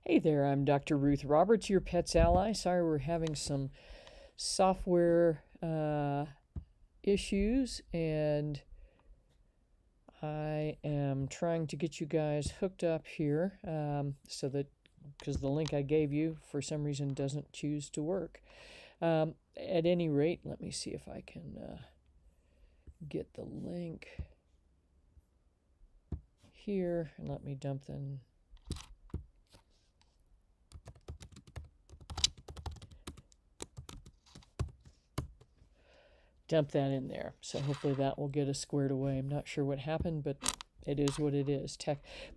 Hey there, I'm Dr. Ruth Roberts, your pet's ally. Sorry we're having some software issues, and I am trying to get you guys hooked up here so that because the link I gave you for some reason doesn't choose to work. At any rate, let me see if I can get the link here, and let me dump them. Dump that in there. So hopefully that will get us squared away. I'm not sure what happened, but it is what it is.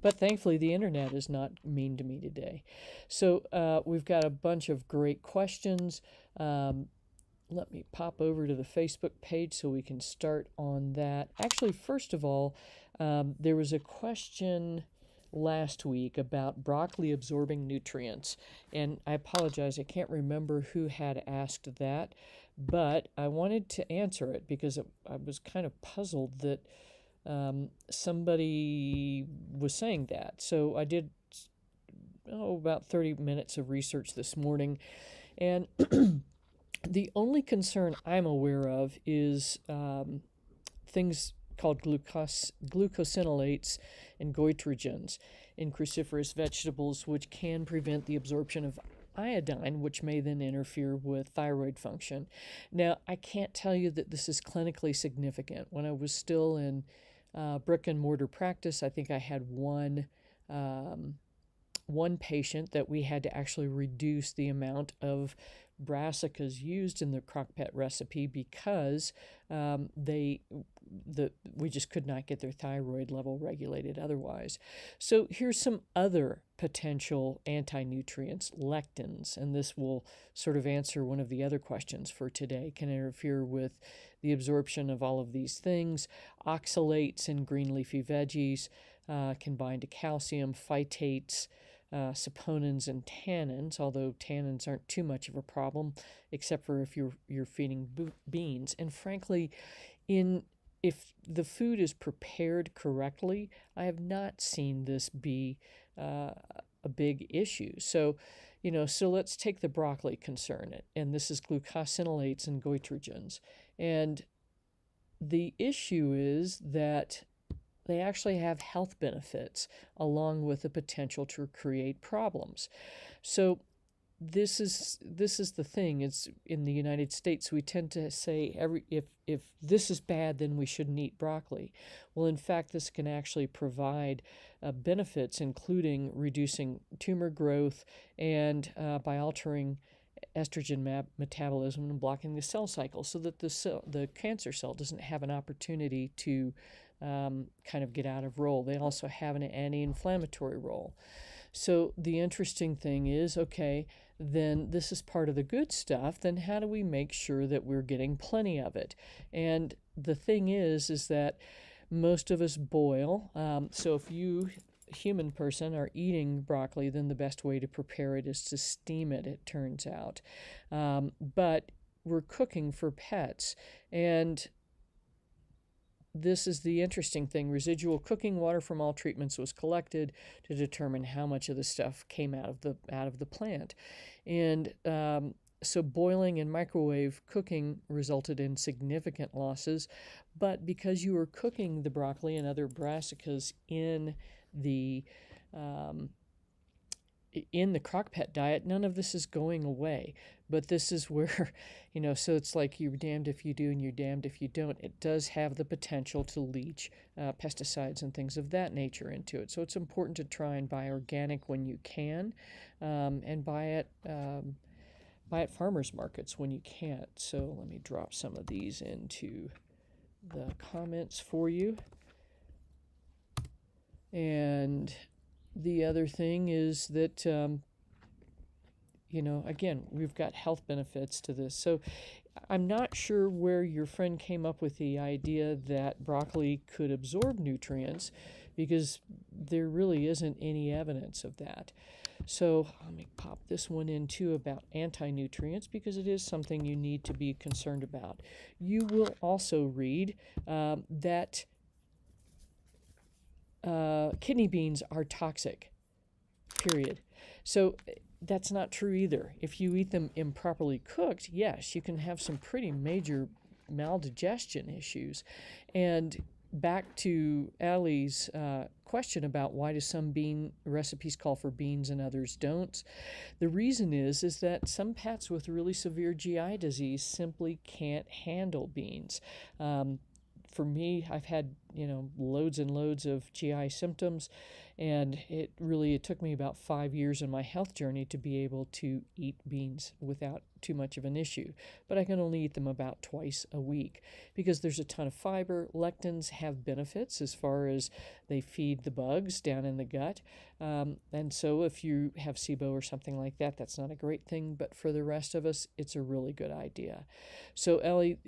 But thankfully the internet is not mean to me today. So we've got a bunch of great questions. Let me pop over to the Facebook page so we can start on that. Actually, first of all, there was a question last week about broccoli absorbing nutrients, and I apologize, I can't remember who had asked that, but I wanted to answer it because I was kind of puzzled that somebody was saying that. So I did about 30 minutes of research this morning, and the only concern I'm aware of is things called glucosinolates and goitrogens in cruciferous vegetables, which can prevent the absorption of iodine, which may then interfere with thyroid function. Now, I can't tell you that this is clinically significant. When I was still in brick and mortar practice, I think I had one patient that we had to actually reduce the amount of brassicas used in the CrockPet recipe because we just could not get their thyroid level regulated otherwise. So here's some other potential anti-nutrients, lectins, and this will sort of answer one of the other questions for today. Can interfere with the absorption of all of these things. Oxalates in green leafy veggies can bind to calcium, phytates, saponins and tannins, although tannins aren't too much of a problem, except for if you're feeding beans. And frankly, if the food is prepared correctly, I have not seen this be a big issue. So, so let's take the broccoli concern, and this is glucosinolates and goitrogens. And the issue is that they actually have health benefits along with the potential to create problems. So this is the thing. It's in the United States we tend to say if this is bad, then we shouldn't eat broccoli. Well, in fact, this can actually provide benefits, including reducing tumor growth and by altering estrogen metabolism and blocking the cell cycle, so that the cancer cell doesn't have an opportunity to kind of get out of role. They also have an anti-inflammatory role. So the interesting thing is, okay, then this is part of the good stuff. Then how do we make sure that we're getting plenty of it? And the thing is that most of us boil. So if you, human person, are eating broccoli, then the best way to prepare it is to steam it, it turns out. But we're cooking for pets, and this is the interesting thing. Residual cooking water from all treatments was collected to determine how much of the stuff came out of the plant. And so boiling and microwave cooking resulted in significant losses. But because you were cooking the broccoli and other brassicas in the CrockPet diet, none of this is going away. But this is where, so it's like you're damned if you do and you're damned if you don't. It does have the potential to leach pesticides and things of that nature into it. So it's important to try and buy organic when you can, and buy at farmers markets when you can't. So let me drop some of these into the comments for you. And the other thing is that, again, we've got health benefits to this. So I'm not sure where your friend came up with the idea that broccoli could absorb nutrients, because there really isn't any evidence of that. So let me pop this one in too about anti-nutrients, because it is something you need to be concerned about. You will also read that kidney beans are toxic. period. So that's not true either. If you eat them improperly cooked, yes, you can have some pretty major maldigestion issues. And back to Allie's question about why do some bean recipes call for beans and others don't. The reason is that some pets with really severe GI disease simply can't handle beans. For me, I've had, loads and loads of GI symptoms, and it took me about 5 years in my health journey to be able to eat beans without too much of an issue. But I can only eat them about twice a week because there's a ton of fiber. Lectins have benefits as far as they feed the bugs down in the gut. And so if you have SIBO or something like that, that's not a great thing. But for the rest of us, it's a really good idea. So Ellie,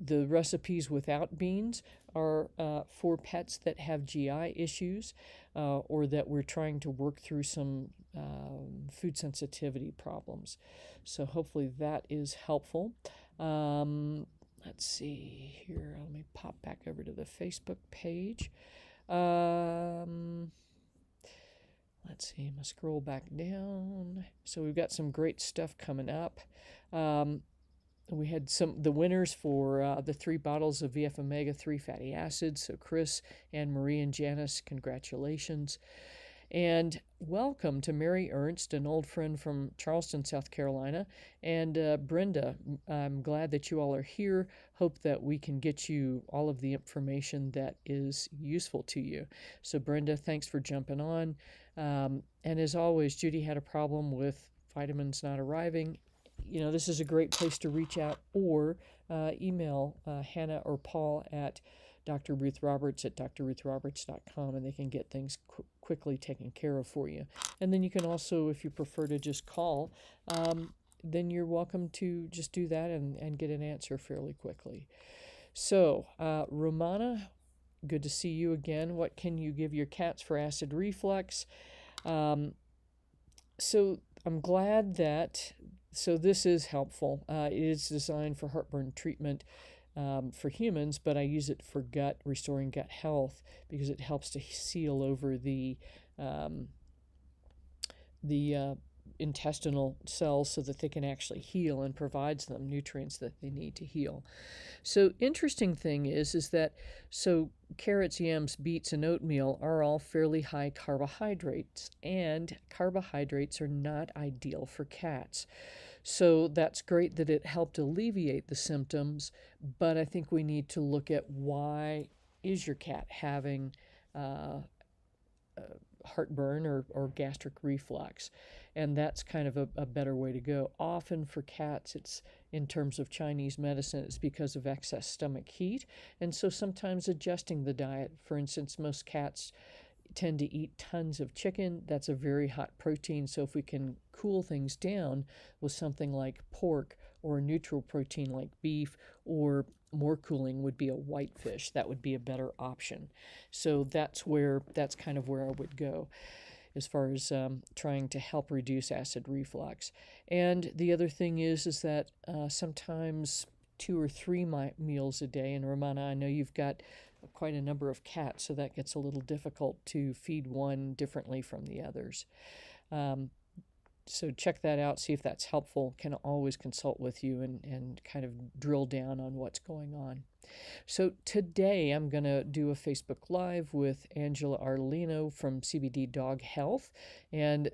the recipes without beans are for pets that have GI issues or that we're trying to work through some food sensitivity problems. So hopefully that is helpful. Let's see here. Let me pop back over to the Facebook page. Let's see. I'm going to scroll back down. So we've got some great stuff coming up. We had the winners for the 3 bottles of VF omega-3 fatty acids. So Chris, Anne Marie, and Janice, congratulations. And welcome to Mary Ernst, an old friend from Charleston, South Carolina. And Brenda, I'm glad that you all are here. Hope that we can get you all of the information that is useful to you. So Brenda, thanks for jumping on. And as always, Judy had a problem with vitamins not arriving. This is a great place to reach out or email Hannah or Paul at Dr. Ruth Roberts at drruthroberts.com, and they can get things quickly taken care of for you. And then you can also, if you prefer to just call, then you're welcome to just do that and get an answer fairly quickly. So, Romana, good to see you again. What can you give your cats for acid reflux? So I'm glad that... So this is helpful. It is designed for heartburn treatment for humans, but I use it for restoring gut health because it helps to seal over the intestinal cells so that they can actually heal and provides them nutrients that they need to heal. So interesting thing is that carrots, yams, beets, and oatmeal are all fairly high carbohydrates, and carbohydrates are not ideal for cats. So that's great that it helped alleviate the symptoms, but I think we need to look at why is your cat having heartburn or gastric reflux, and that's kind of a better way to go. Often for cats, it's in terms of Chinese medicine, it's because of excess stomach heat, and so sometimes adjusting the diet. For instance, most cats tend to eat tons of chicken. That's a very hot protein, so if we can cool things down with something like pork or a neutral protein like beef, or more cooling would be a whitefish, that would be a better option. So that's kind of where I would go as far as trying to help reduce acid reflux. And the other thing is that sometimes 2 or 3 meals a day, and Romana, I know you've got quite a number of cats, so that gets a little difficult to feed one differently from the others. So check that out, see if that's helpful. Can always consult with you and kind of drill down on what's going on. So today I'm going to do a Facebook Live with Angela Arlino from CBD Dog Health. And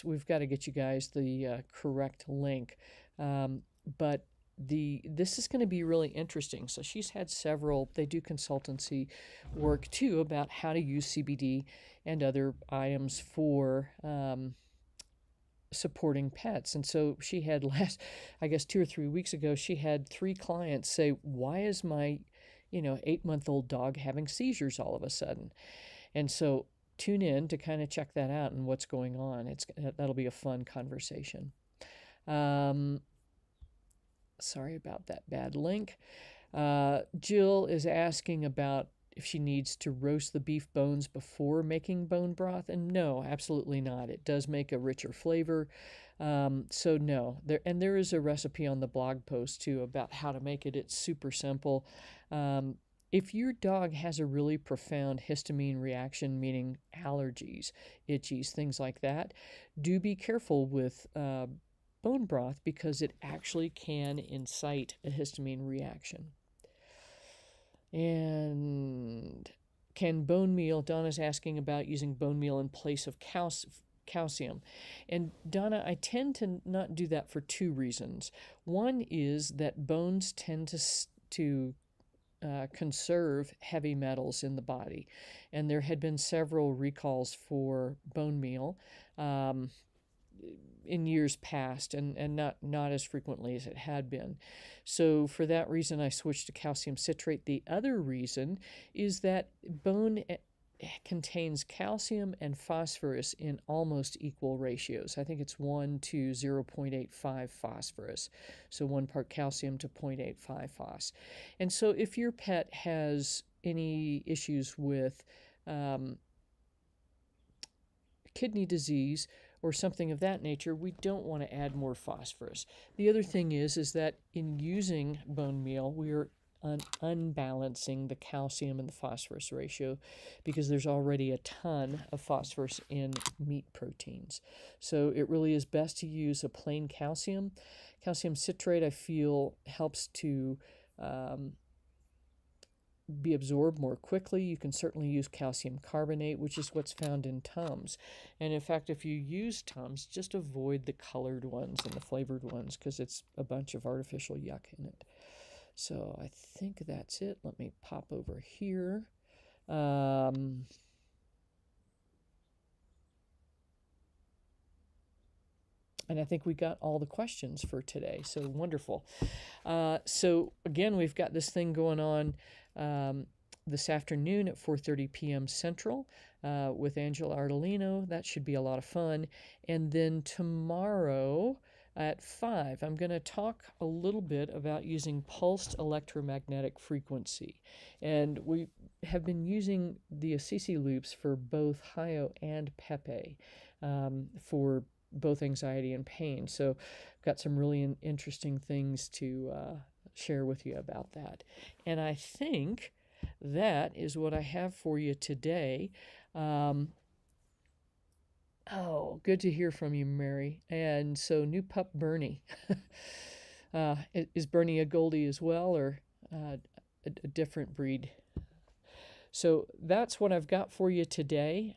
we've got to get you guys the correct link. But this is going to be really interesting. So she's had they do consultancy work too about how to use CBD and other items for supporting pets. And so she had 2 or 3 weeks ago, she had 3 clients say, why is my 8-month-old dog having seizures all of a sudden? And so tune in to kind of check that out and what's going on. That'll be a fun conversation. Sorry about that bad link. Jill is asking about if she needs to roast the beef bones before making bone broth, and no, absolutely not. It does make a richer flavor. So no, there is a recipe on the blog post too about how to make it. It's super simple. If your dog has a really profound histamine reaction, meaning allergies, itchies, things like that, do be careful with bone broth because it actually can incite a histamine reaction. And can bone meal, Donna's asking about using bone meal in place of calcium. And Donna, I tend to not do that for two reasons. One is that bones tend to conserve heavy metals in the body. And there had been several recalls for bone meal in years past, and not as frequently as it had been. So for that reason, I switched to calcium citrate. The other reason is that bone contains calcium and phosphorus in almost equal ratios. I think it's 1 to 0.85 phosphorus, so 1 part calcium to 0.85 phos. And so if your pet has any issues with kidney disease or something of that nature, we don't want to add more phosphorus. The other thing is that in using bone meal, we are unbalancing the calcium and the phosphorus ratio because there's already a ton of phosphorus in meat proteins. So it really is best to use a plain calcium. Calcium citrate, I feel, helps to be absorbed more quickly. You can certainly use calcium carbonate, which is what's found in Tums. And in fact, if you use Tums, just avoid the colored ones and the flavored ones because it's a bunch of artificial yuck in it. So I think that's it. Let me pop over here. And I think we got all the questions for today. So wonderful. So again, we've got this thing going on this afternoon at 4:30 p.m. Central with Angela Ardolino. That should be a lot of fun. And then tomorrow at 5, I'm going to talk a little bit about using pulsed electromagnetic frequency. And we have been using the Assisi loops for both Hayo and Pepe for both anxiety and pain. So I've got some really interesting things to share with you about that. And I think that is what I have for you today. Oh, good to hear from you, Mary. And so new pup Bernie. Is Bernie a Goldie as well, or a different breed? So that's what I've got for you today.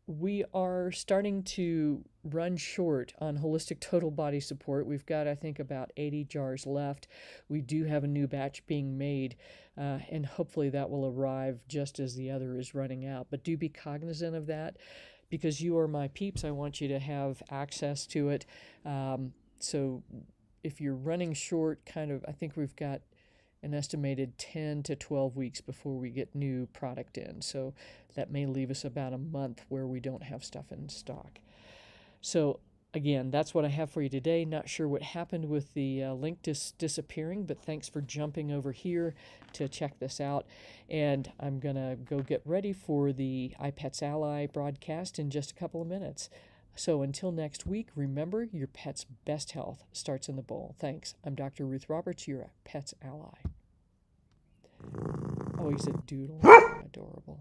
We are starting to run short on holistic total body support. We've got, I think, about 80 jars left. We do have a new batch being made, and hopefully that will arrive just as the other is running out. But do be cognizant of that because you are my peeps. I want you to have access to it. So if you're running short, I think we've got an estimated 10 to 12 weeks before we get new product in. So that may leave us about a month where we don't have stuff in stock. So again, that's what I have for you today. Not sure what happened with the link disappearing, but thanks for jumping over here to check this out. And I'm going to go get ready for the iPets Ally broadcast in just a couple of minutes. So until next week, remember, your pet's best health starts in the bowl. Thanks. I'm Dr. Ruth Roberts, your pet's ally. Oh, he's a doodle. Adorable.